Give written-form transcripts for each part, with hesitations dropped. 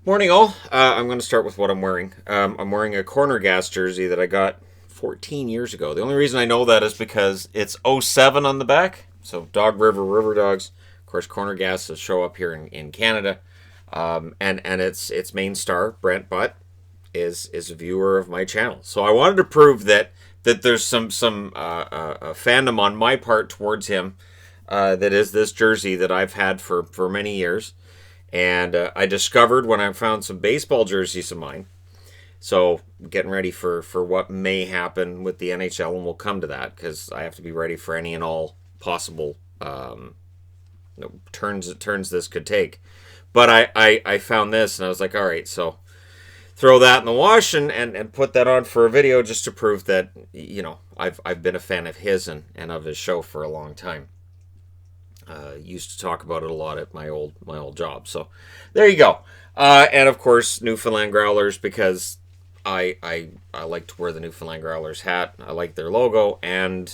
Morning, all. I'm going to start with what I'm wearing. I'm wearing a Corner Gas jersey that I got 14 years ago. The only reason I know that is because it's '07 on the back. So Dog River, River Dogs. Of course, Corner Gas will show up here in Canada. And its main star, Brent Butt, is a viewer of my channel. So I wanted to prove that there's some fandom on my part towards him. That is this jersey that I've had for many years. And I discovered when I found some baseball jerseys of mine. So getting ready for what may happen with the NHL, and we'll come to that because I have to be ready for any and all possible turns this could take. But I found this and I was like, all right, so throw that in the wash and put that on for a video just to prove that I've been a fan of his and of his show for a long time. Used to talk about it a lot at my old job. So there you go. And of course, Newfoundland Growlers, because I like to wear the Newfoundland Growlers hat. I like their logo, and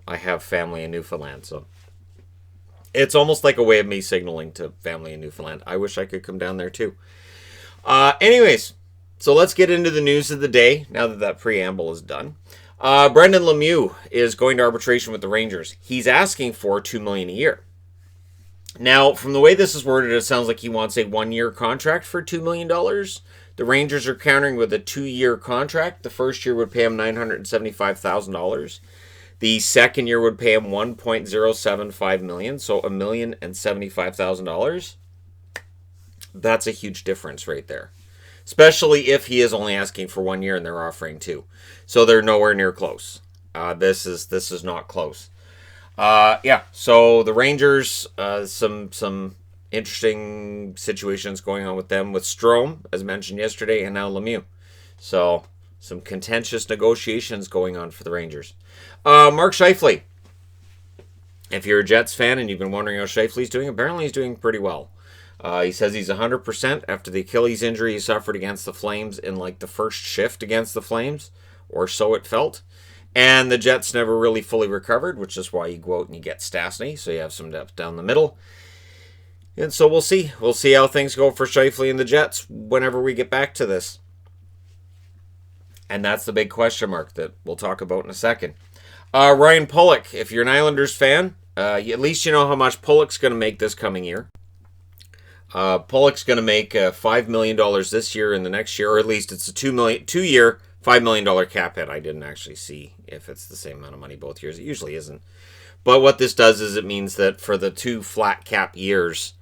I have family in Newfoundland. So it's almost like a way of me signaling to family in Newfoundland. I wish I could come down there too. Anyways, so let's get into the news of the day now that preamble is done. Brendan Lemieux is going to arbitration with the Rangers. He's asking for $2 million a year. Now, from the way this is worded, it sounds like he wants a 1-year contract for $2 million. The Rangers are countering with a 2-year contract. The first year would pay him $975,000. The second year would pay him $1.075 million, so $1,075,000. That's a huge difference right there, especially if he is only asking for 1 year and they're offering 2. So they're nowhere near close. This is not close. So the Rangers, some interesting situations going on with them, with Strome, as mentioned yesterday, and now Lemieux. So some contentious negotiations going on for the Rangers. Mark Scheifele. If you're a Jets fan and you've been wondering how Scheifele's doing, apparently he's doing pretty well. He says he's 100% after the Achilles injury he suffered against the Flames in like the first shift against the Flames, or so it felt. And the Jets never really fully recovered, which is why you go out and you get Stastny, so you have some depth down the middle. And so we'll see. We'll see how things go for Scheifele and the Jets whenever we get back to this. And that's the big question mark that we'll talk about in a second. Ryan Pulock, if you're an Islanders fan, at least you know how much Pulock's going to make this coming year. Pulock's going to make $5 million this year and the next year, or at least it's a 2-year, $5 million cap hit. I didn't actually see if it's the same amount of money both years. It usually isn't. But what this does is it means that for the 2 flat cap years,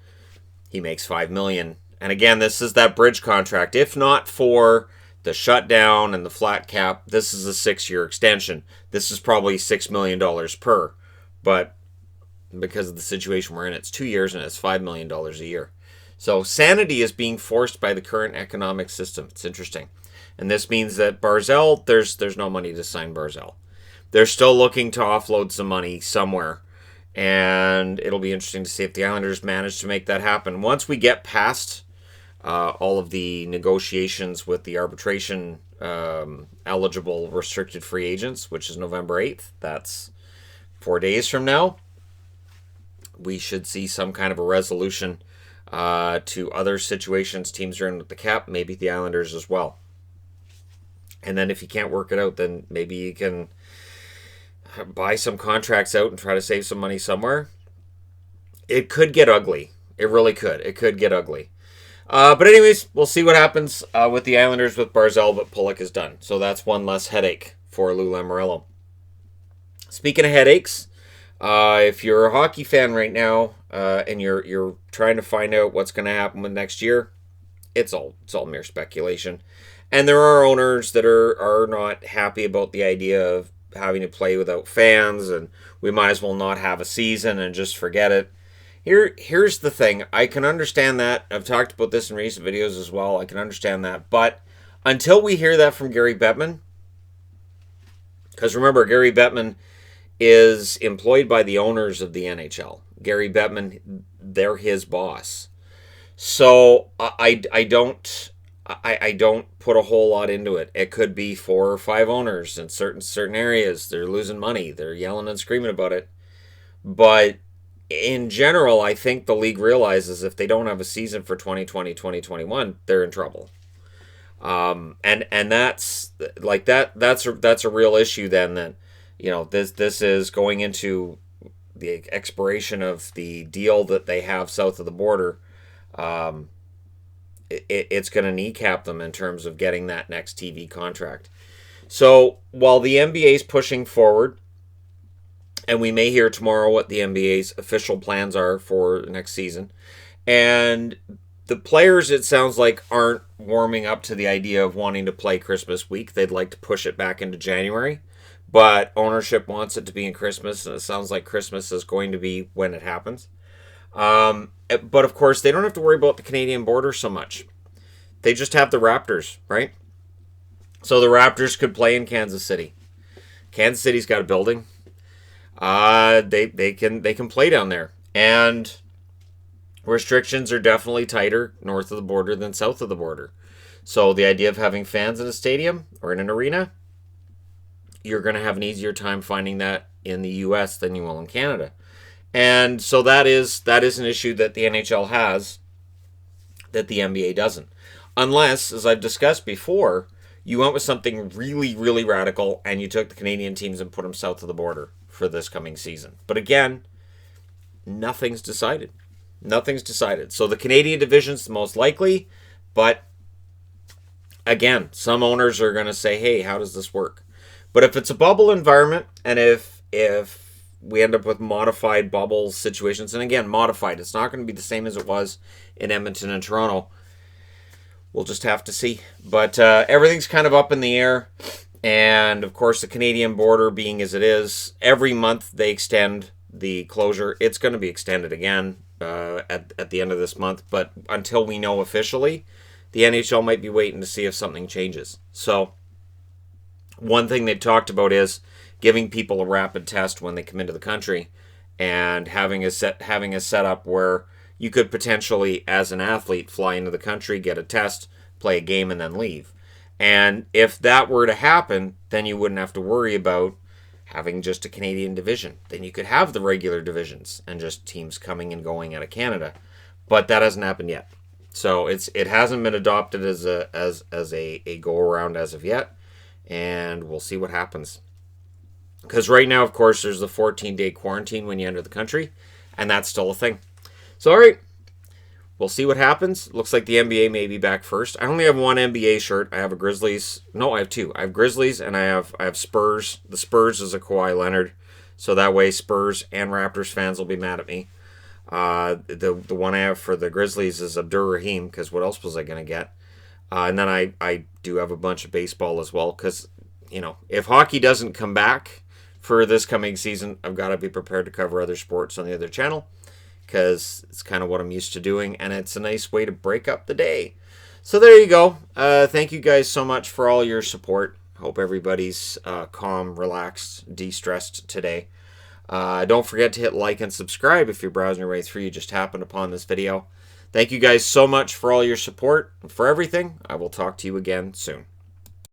he makes $5 million. And again, this is that bridge contract. If not for the shutdown and the flat cap, this is a 6-year extension. This is probably $6 million per. But because of the situation we're in, it's 2 years and it's $5 million a year. So sanity is being forced by the current economic system. It's interesting. And this means that Barzal, there's no money to sign Barzal. They're still looking to offload some money somewhere. And it'll be interesting to see if the Islanders manage to make that happen. Once we get past all of the negotiations with the arbitration eligible restricted free agents, which is November 8th, that's 4 days from now, we should see some kind of a resolution to other situations teams are in with the cap, maybe the Islanders as well. And then if you can't work it out, then maybe you can buy some contracts out and try to save some money somewhere. It could get ugly. It really could. It could get ugly. But anyways, we'll see what happens with the Islanders with Barzal, but Pulock is done. So that's one less headache for Lou Lamoriello. Speaking of headaches, if you're a hockey fan right now and you're trying to find out what's going to happen with next year, it's all mere speculation. And there are owners that are not happy about the idea of having to play without fans, and we might as well not have a season and just forget it. Here's the thing. I can understand that. I've talked about this in recent videos as well. I can understand that. But until we hear that from Gary Bettman, because remember, Gary Bettman is employed by the owners of the NHL. Gary Bettman, they're his boss. So I don't put a whole lot into it. It could be 4 or 5 owners in certain areas. They're losing money. They're yelling and screaming about it. But in general, I think the league realizes if they don't have a season for 2020, 2021, they're in trouble. And that's like that's a real issue then. That this is going into the expiration of the deal that they have south of the border. It's going to kneecap them in terms of getting that next TV contract. So while the NBA is pushing forward, and we may hear tomorrow what the NBA's official plans are for next season, and the players, it sounds like, aren't warming up to the idea of wanting to play Christmas week. They'd like to push it back into January, but ownership wants it to be in Christmas, and it sounds like Christmas is going to be when it happens. But of course, they don't have to worry about the Canadian border so much. They just have the Raptors, right? So the Raptors could play in Kansas City. Kansas City's got a building. They can play down there, and restrictions are definitely tighter north of the border than south of the border. So the idea of having fans in a stadium or in an arena, you're going to have an easier time finding that in the U.S. than you will in Canada. And so that is an issue that the NHL has that the NBA doesn't. Unless, as I've discussed before, you went with something really, really radical and you took the Canadian teams and put them south of the border for this coming season. But again, nothing's decided. Nothing's decided. So the Canadian division's the most likely, but again, some owners are going to say, hey, how does this work? But if it's a bubble environment, and if we end up with modified bubble situations, and again, modified, it's not going to be the same as it was in Edmonton and Toronto. We'll just have to see. But everything's kind of up in the air. And, of course, the Canadian border being as it is, every month they extend the closure. It's going to be extended again at the end of this month. But until we know officially, the NHL might be waiting to see if something changes. So one thing they've talked about is giving people a rapid test when they come into the country and having a setup where you could potentially, as an athlete, fly into the country, get a test, play a game, and then leave. And if that were to happen, then you wouldn't have to worry about having just a Canadian division. Then you could have the regular divisions and just teams coming and going out of Canada. But that hasn't happened yet. So it hasn't been adopted as a go around as of yet, and we'll see what happens. Because right now, of course, there's the 14-day quarantine when you enter the country, and that's still a thing. So, all right, we'll see what happens. Looks like the NBA may be back first. I only have one NBA shirt. I have a Grizzlies. No, I have two. I have Grizzlies, and I have Spurs. The Spurs is a Kawhi Leonard, so that way Spurs and Raptors fans will be mad at me. The one I have for the Grizzlies is Abdur Rahim, because what else was I going to get? And then I do have a bunch of baseball as well, because, if hockey doesn't come back for this coming season, I've got to be prepared to cover other sports on the other channel, because it's kind of what I'm used to doing, and it's a nice way to break up the day. So there you go. Thank you guys so much for all your support. Hope everybody's calm, relaxed, de-stressed today. Don't forget to hit like and subscribe if you're browsing your way through. You just happened upon this video. Thank you guys so much for all your support and for everything. I will talk to you again soon.